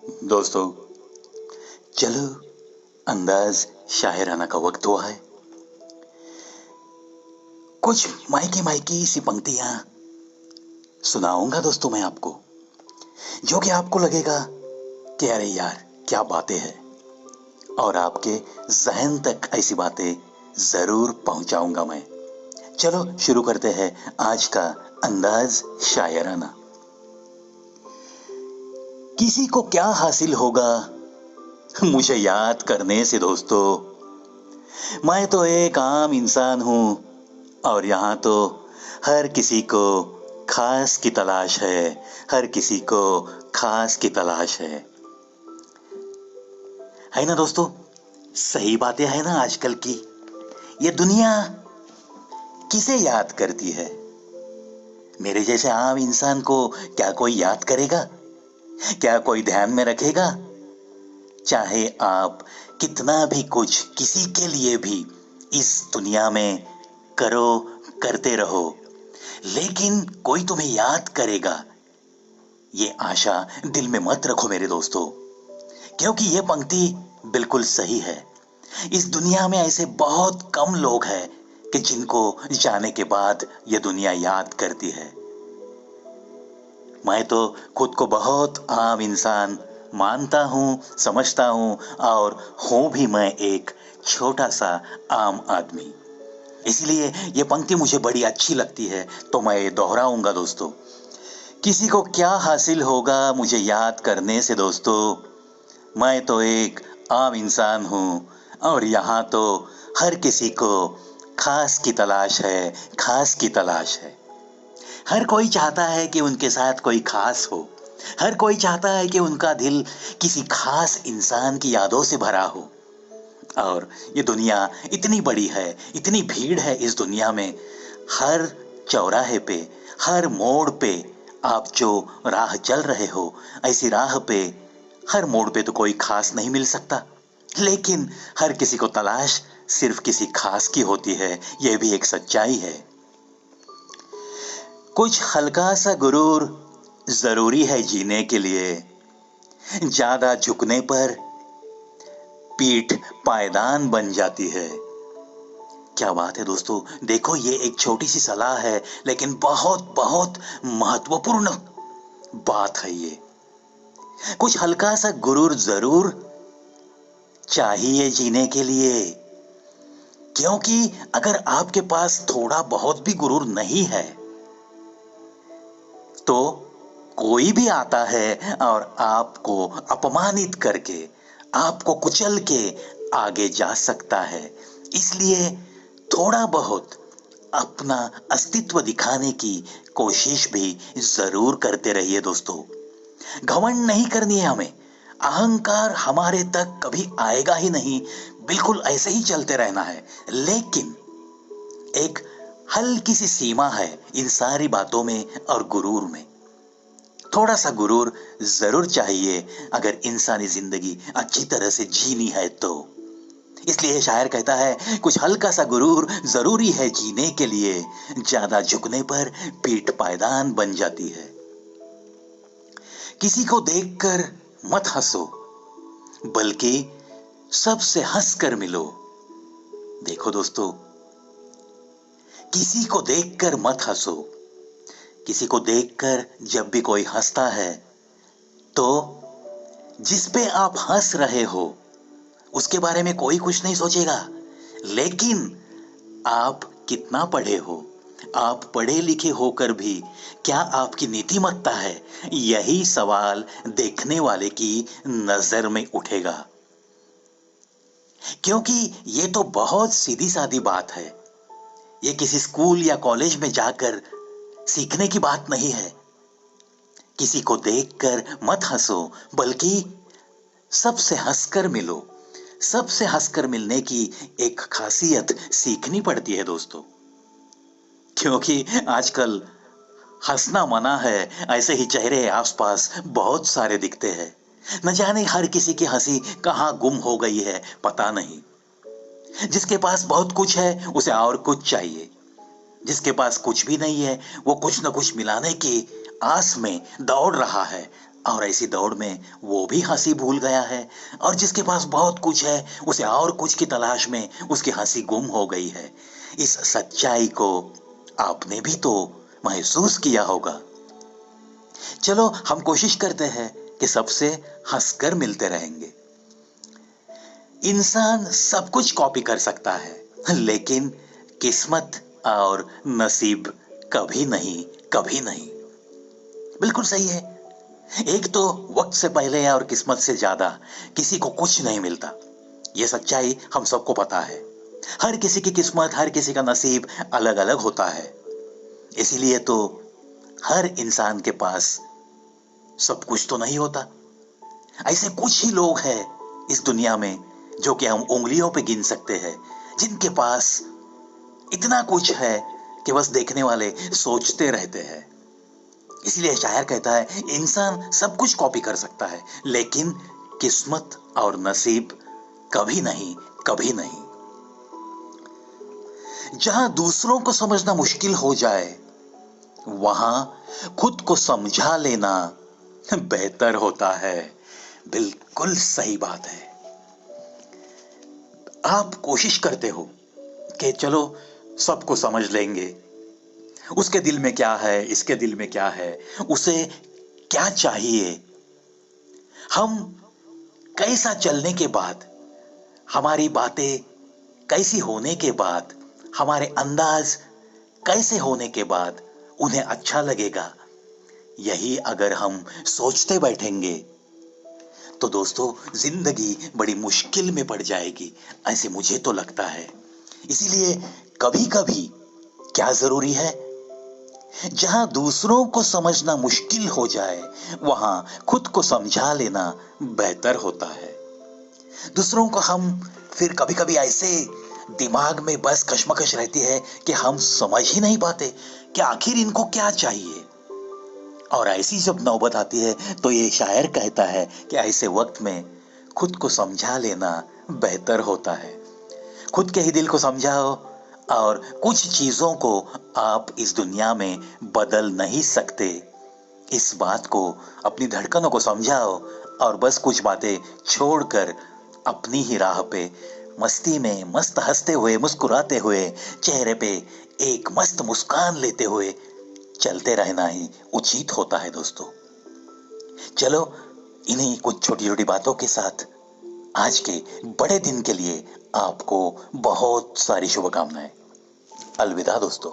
दोस्तों, चलो अंदाज शायराना का वक्त हुआ है। कुछ मायके मायकी सी पंक्तियां सुनाऊंगा दोस्तों मैं आपको, जो कि आपको लगेगा कि अरे यार क्या बातें हैं, और आपके जहन तक ऐसी बातें जरूर पहुंचाऊंगा मैं। चलो शुरू करते हैं आज का अंदाज शायराना। किसी को क्या हासिल होगा मुझे याद करने से दोस्तों, मैं तो एक आम इंसान हूं, और यहाँ तो हर किसी को खास की तलाश है, हर किसी को खास की तलाश है ना दोस्तों। सही बातें है ना आजकल की। ये दुनिया किसे याद करती है? मेरे जैसे आम इंसान को क्या कोई याद करेगा? क्या कोई ध्यान में रखेगा? चाहे आप कितना भी कुछ किसी के लिए भी इस दुनिया में करो, करते रहो, लेकिन कोई तुम्हें याद करेगा, ये आशा दिल में मत रखो मेरे दोस्तों, क्योंकि ये पंक्ति बिल्कुल सही है। इस दुनिया में ऐसे बहुत कम लोग हैं कि जिनको जाने के बाद ये दुनिया याद करती है। मैं तो खुद को बहुत आम इंसान मानता हूं, समझता हूं, और हूं भी मैं एक छोटा सा आम आदमी। इसलिए ये पंक्ति मुझे बड़ी अच्छी लगती है, तो मैं ये दोहराऊंगा दोस्तों। किसी को क्या हासिल होगा मुझे याद करने से दोस्तों, मैं तो एक आम इंसान हूं, और यहाँ तो हर किसी को खास की तलाश है, खास की तलाश है। हर कोई चाहता है कि उनके साथ कोई खास हो। हर कोई चाहता है कि उनका दिल किसी खास इंसान की यादों से भरा हो। और ये दुनिया इतनी बड़ी है, इतनी भीड़ है इस दुनिया में। हर चौराहे पे, हर मोड़ पे आप जो राह चल रहे हो, ऐसी राह पे हर मोड़ पे तो कोई खास नहीं मिल सकता, लेकिन हर किसी को तलाश सिर्फ किसी खास की होती है। यह भी एक सच्चाई है। कुछ हल्का सा गुरूर जरूरी है जीने के लिए, ज्यादा झुकने पर पीठ पायदान बन जाती है। क्या बात है दोस्तों। देखो, ये एक छोटी सी सलाह है, लेकिन बहुत बहुत महत्वपूर्ण बात है ये। कुछ हल्का सा गुरूर जरूर चाहिए जीने के लिए, क्योंकि अगर आपके पास थोड़ा बहुत भी गुरूर नहीं है तो कोई भी आता है और आपको अपमानित करके, आपको कुचल के आगे जा सकता है। इसलिए थोड़ा बहुत अपना अस्तित्व दिखाने की कोशिश भी जरूर करते रहिए दोस्तों। घमंड नहीं करनी है हमें। अहंकार हमारे तक कभी आएगा ही नहीं, बिल्कुल ऐसे ही चलते रहना है। लेकिन एक हल्की सी सीमा है इन सारी बातों में और गुरूर में। थोड़ा सा गुरूर जरूर चाहिए अगर इंसानी जिंदगी अच्छी तरह से जीनी है तो। इसलिए शायर कहता है, कुछ हल्का सा गुरूर जरूरी है जीने के लिए, ज्यादा झुकने पर पीठ पायदान बन जाती है। किसी को देखकर मत हंसो, बल्कि सबसे हंसकर मिलो। देखो दोस्तों, किसी को देखकर मत हंसो। किसी को देखकर जब भी कोई हंसता है तो जिस पे आप हंस रहे हो उसके बारे में कोई कुछ नहीं सोचेगा। लेकिन आप कितना पढ़े हो, आप पढ़े लिखे होकर भी क्या आपकी नीतिमत्ता है, यही सवाल देखने वाले की नजर में उठेगा। क्योंकि ये तो बहुत सीधी सादी बात है। ये किसी स्कूल या कॉलेज में जाकर सीखने की बात नहीं है। किसी को देखकर मत हंसो, बल्कि सबसे हंसकर मिलो। सबसे हंसकर मिलने की एक खासियत सीखनी पड़ती है दोस्तों, क्योंकि आजकल हंसना मना है। ऐसे ही चेहरे आसपास बहुत सारे दिखते हैं। न जाने हर किसी की हंसी कहां गुम हो गई है, पता नहीं। जिसके पास बहुत कुछ है उसे और कुछ चाहिए, जिसके पास कुछ भी नहीं है वो कुछ न कुछ मिलाने की आस में दौड़ रहा है। और ऐसी दौड़ में वो भी हंसी भूल गया है, और जिसके पास बहुत कुछ है उसे और कुछ की तलाश में उसकी हंसी गुम हो गई है। इस सच्चाई को आपने भी तो महसूस किया होगा। चलो हम कोशिश करते हैं कि सबसे हंसकर मिलते रहेंगे। इंसान सब कुछ कॉपी कर सकता है, लेकिन किस्मत और नसीब कभी नहीं, कभी नहीं। बिल्कुल सही है। एक तो वक्त से पहले और किस्मत से ज्यादा किसी को कुछ नहीं मिलता। ये सच्चाई हम सबको पता है। हर किसी की किस्मत, हर किसी का नसीब अलग अलग होता है। इसीलिए तो हर इंसान के पास सब कुछ तो नहीं होता। ऐसे कुछ ही लोग हैं इस दुनिया में जो कि हम उंगलियों पे गिन सकते हैं, जिनके पास इतना कुछ है कि बस देखने वाले सोचते रहते हैं। इसलिए शायर कहता है, इंसान सब कुछ कॉपी कर सकता है, लेकिन किस्मत और नसीब कभी नहीं, कभी नहीं। जहां दूसरों को समझना मुश्किल हो जाए, वहां खुद को समझा लेना बेहतर होता है। बिल्कुल सही बात है। आप कोशिश करते हो कि चलो सबको समझ लेंगे, उसके दिल में क्या है, इसके दिल में क्या है, उसे क्या चाहिए। हम कैसा चलने के बाद, हमारी बातें कैसी होने के बाद, हमारे अंदाज कैसे होने के बाद उन्हें अच्छा लगेगा, यही अगर हम सोचते बैठेंगे तो दोस्तों जिंदगी बड़ी मुश्किल में पड़ जाएगी, ऐसे मुझे तो लगता है। इसीलिए कभी कभी क्या जरूरी है, जहां दूसरों को समझना मुश्किल हो जाए, वहां खुद को समझा लेना बेहतर होता है। दूसरों को हम फिर कभी कभी ऐसे दिमाग में बस कश्मकश रहती है कि हम समझ ही नहीं पाते कि आखिर इनको क्या चाहिए। और ऐसी जब नौबत आती है तो ये शायर कहता है कि ऐसे वक्त में खुद को समझा लेना बेहतर होता है। खुद के ही दिल को समझाओ, और कुछ चीजों को आप इस दुनिया में बदल नहीं सकते। इस बात को, अपनी धड़कनों को समझाओ, और बस कुछ बातें छोड़कर अपनी ही राह पे मस्ती में मस्त हंसते हुए, मुस्कुराते हुए, चेहरे पे एक मस्त मुस्कान लेते हुए चलते रहना ही उचित होता है दोस्तों। चलो इन्हीं कुछ छोटी छोटी बातों के साथ आज के बड़े दिन के लिए आपको बहुत सारी शुभकामनाएं। अलविदा दोस्तों।